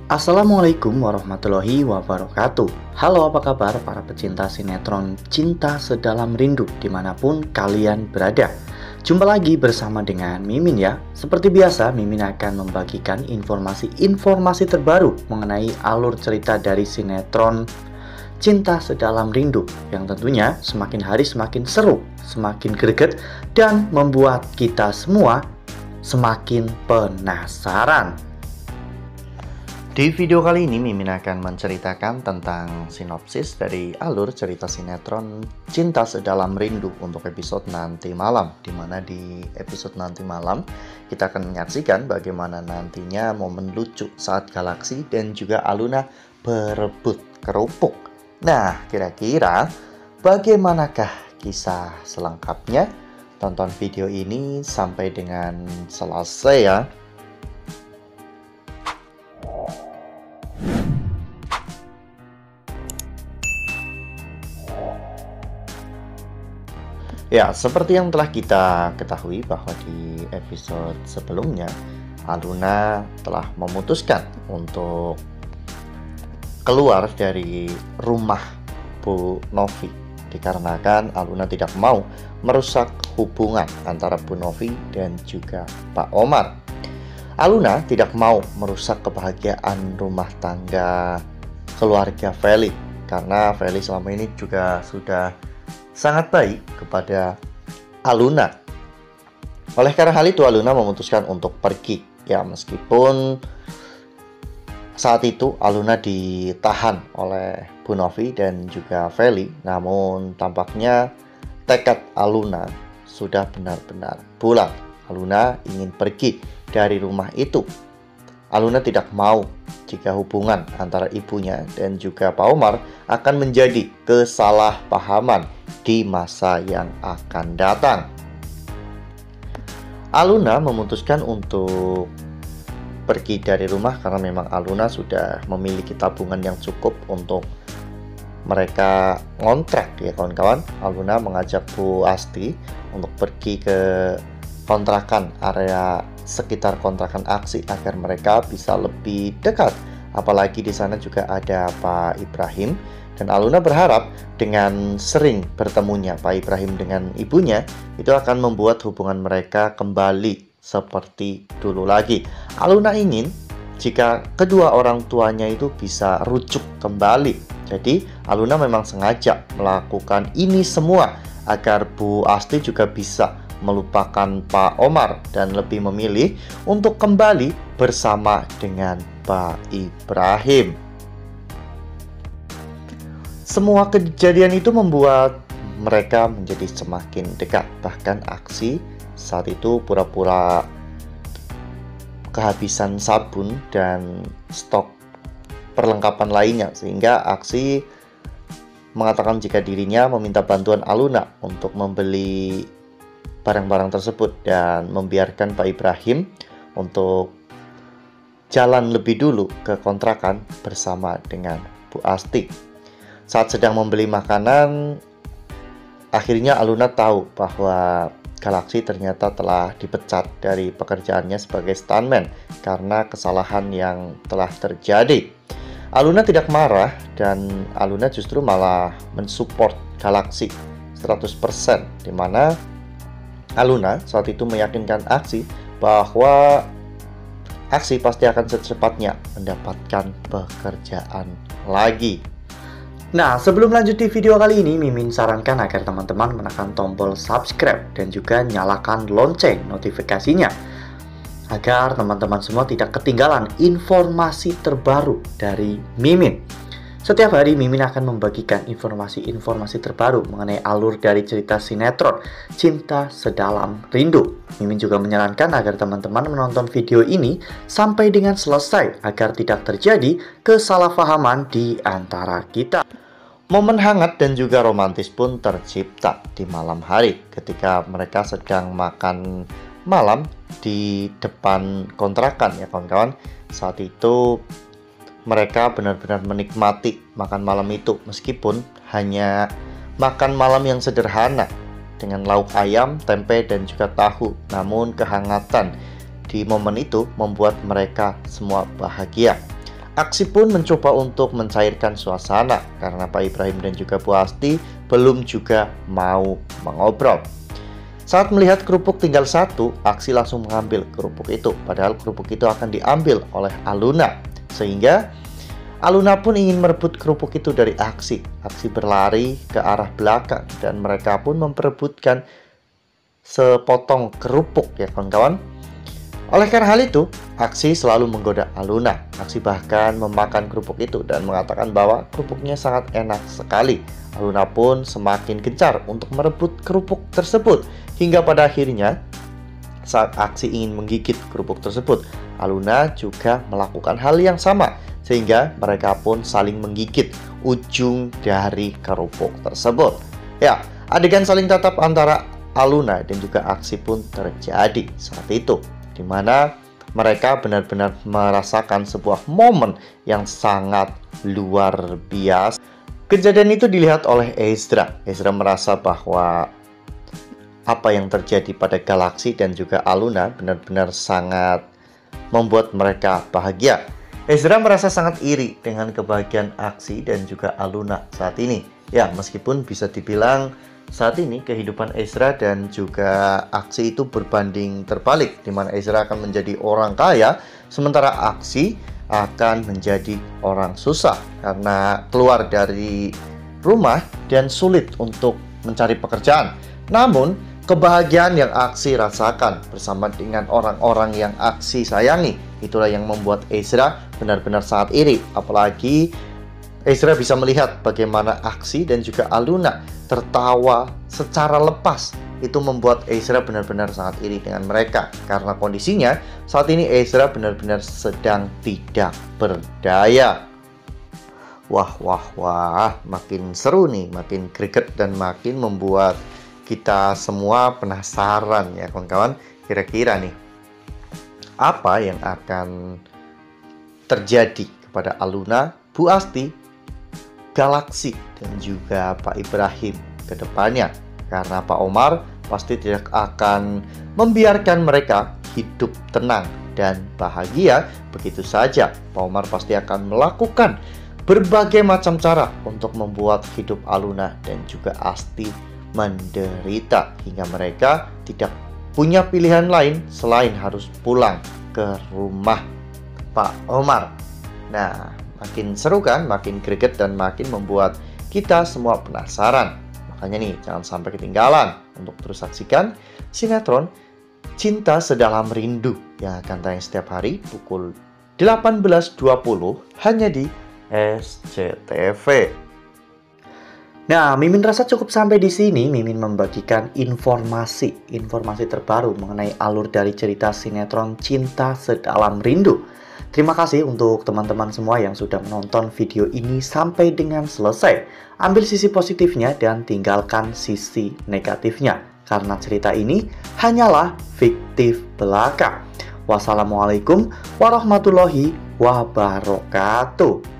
Assalamualaikum warahmatullahi wabarakatuh. Halo, apa kabar para pecinta sinetron Cinta Sedalam Rindu dimanapun kalian berada. Jumpa lagi bersama dengan Mimin ya. Seperti biasa, Mimin akan membagikan informasi terbaru mengenai alur cerita dari sinetron Cinta Sedalam Rindu, yang tentunya semakin hari semakin seru, semakin greget, dan membuat kita semua semakin penasaran. Di video kali ini Mimin akan menceritakan tentang sinopsis dari alur cerita sinetron Cinta Sedalam Rindu untuk episode nanti malam, dimana di episode nanti malam kita akan menyaksikan bagaimana nantinya momen lucu saat Galaksi dan juga Aluna berebut kerupuk. Nah, kira-kira bagaimanakah kisah selengkapnya? Tonton video ini sampai dengan selesai ya. Ya, seperti yang telah kita ketahui bahwa di episode sebelumnya Aluna telah memutuskan untuk keluar dari rumah Bu Novi dikarenakan Aluna tidak mau merusak hubungan antara Bu Novi dan juga Pak Omar. Aluna tidak mau merusak kebahagiaan rumah tangga keluarga Feli karena Feli selama ini juga sudah sangat baik kepada Aluna. Oleh karena hal itu Aluna memutuskan untuk pergi. Ya, meskipun saat itu Aluna ditahan oleh Bu Novi dan juga Feli, namun tampaknya tekad Aluna sudah benar-benar bulat. Aluna ingin pergi dari rumah itu. Aluna tidak mau jika hubungan antara ibunya dan juga Pak Omar akan menjadi kesalahpahaman di masa yang akan datang. Aluna memutuskan untuk pergi dari rumah karena memang Aluna sudah memiliki tabungan yang cukup untuk mereka ngontrak ya kawan-kawan. Aluna mengajak Bu Asti untuk pergi ke kontrakan area sekitar kontrakan Aksi agar mereka bisa lebih dekat. Apalagi di sana juga ada Pak Ibrahim dan Aluna berharap dengan sering bertemunya Pak Ibrahim dengan ibunya itu akan membuat hubungan mereka kembali seperti dulu lagi. Aluna ingin jika kedua orang tuanya itu bisa rujuk kembali. Jadi Aluna memang sengaja melakukan ini semua agar Bu Asti juga bisa melupakan Pak Omar dan lebih memilih untuk kembali bersama dengan Pak Ibrahim. Semua kejadian itu membuat mereka menjadi semakin dekat. Bahkan Aksi saat itu pura-pura kehabisan sabun dan stok perlengkapan lainnya, sehingga Aksi mengatakan jika dirinya meminta bantuan Aluna untuk membeli barang-barang tersebut dan membiarkan Pak Ibrahim untuk jalan lebih dulu ke kontrakan bersama dengan Bu Asti. Saat sedang membeli makanan, akhirnya Aluna tahu bahwa Galaksi ternyata telah dipecat dari pekerjaannya sebagai stuntman karena kesalahan yang telah terjadi. Aluna tidak marah dan Aluna justru malah mensupport Galaksi 100%, di mana Aluna saat itu meyakinkan Aksi bahwa Aksi pasti akan secepatnya mendapatkan pekerjaan lagi. Nah, sebelum lanjut di video kali ini, Mimin sarankan agar teman-teman menekan tombol subscribe dan juga nyalakan lonceng notifikasinya agar teman-teman semua tidak ketinggalan informasi terbaru dari Mimin. Setiap hari Mimin akan membagikan informasi-informasi terbaru mengenai alur dari cerita sinetron Cinta Sedalam Rindu. Mimin juga menyarankan agar teman-teman menonton video ini sampai dengan selesai agar tidak terjadi kesalahpahaman di antara kita. Momen hangat dan juga romantis pun tercipta di malam hari ketika mereka sedang makan malam di depan kontrakan ya kawan-kawan. Saat itu mereka benar-benar menikmati makan malam itu meskipun hanya makan malam yang sederhana dengan lauk ayam, tempe, dan juga tahu. Namun kehangatan di momen itu membuat mereka semua bahagia. Aksi pun mencoba untuk mencairkan suasana karena Pak Ibrahim dan juga Bu Asti belum juga mau mengobrol. Saat melihat kerupuk tinggal satu, Aksi langsung mengambil kerupuk itu. Padahal kerupuk itu akan diambil oleh Aluna. Sehingga Aluna pun ingin merebut kerupuk itu dari Aksi. Aksi berlari ke arah belakang dan mereka pun memperebutkan sepotong kerupuk ya kawan-kawan. Oleh karena hal itu, Aksi selalu menggoda Aluna. Aksi bahkan memakan kerupuk itu dan mengatakan bahwa kerupuknya sangat enak sekali. Aluna pun semakin gencar untuk merebut kerupuk tersebut. Hingga pada akhirnya, saat Aksi ingin menggigit kerupuk tersebut, Aluna juga melakukan hal yang sama. Sehingga mereka pun saling menggigit ujung dari kerupuk tersebut. Ya, adegan saling tatap antara Aluna dan juga Aksi pun terjadi saat itu, di mana mereka benar-benar merasakan sebuah momen yang sangat luar biasa. Kejadian itu dilihat oleh Ezra. Ezra merasa bahwa apa yang terjadi pada Galaksi dan juga Aluna benar-benar sangat membuat mereka bahagia. Ezra merasa sangat iri dengan kebahagiaan Aksi dan juga Aluna saat ini. Ya, meskipun bisa dibilang saat ini kehidupan Ezra dan juga Aksi itu berbanding terbalik, di mana Ezra akan menjadi orang kaya, sementara Aksi akan menjadi orang susah karena keluar dari rumah dan sulit untuk mencari pekerjaan. Namun, kebahagiaan yang Aksi rasakan bersama dengan orang-orang yang Aksi sayangi, itulah yang membuat Ezra benar-benar sangat iri. Apalagi Ezra bisa melihat bagaimana Aksi dan juga Aluna tertawa secara lepas. Itu membuat Ezra benar-benar sangat iri dengan mereka. Karena kondisinya saat ini Ezra benar-benar sedang tidak berdaya. Wah, makin seru nih, makin greget dan makin membuat kita semua penasaran ya kawan-kawan. Kira-kira nih, apa yang akan terjadi kepada Aluna, Bu Asti, Galaksi, dan juga Pak Ibrahim ke depannya. Karena Pak Omar pasti tidak akan membiarkan mereka hidup tenang dan bahagia begitu saja. Pak Omar pasti akan melakukan berbagai macam cara untuk membuat hidup Aluna dan juga Asti menderita, hingga mereka tidak punya pilihan lain selain harus pulang ke rumah Pak Omar. Nah, makin seru kan, makin greget dan makin membuat kita semua penasaran. Makanya nih, jangan sampai ketinggalan untuk terus saksikan sinetron Cinta Sedalam Rindu yang akan tayang setiap hari pukul 18.20 hanya di SCTV. Nah, Mimin rasa cukup sampai di sini. Mimin membagikan informasi terbaru mengenai alur dari cerita sinetron Cinta Sedalam Rindu. Terima kasih untuk teman-teman semua yang sudah menonton video ini sampai dengan selesai. Ambil sisi positifnya dan tinggalkan sisi negatifnya, karena cerita ini hanyalah fiktif belaka. Wassalamualaikum warahmatullahi wabarakatuh.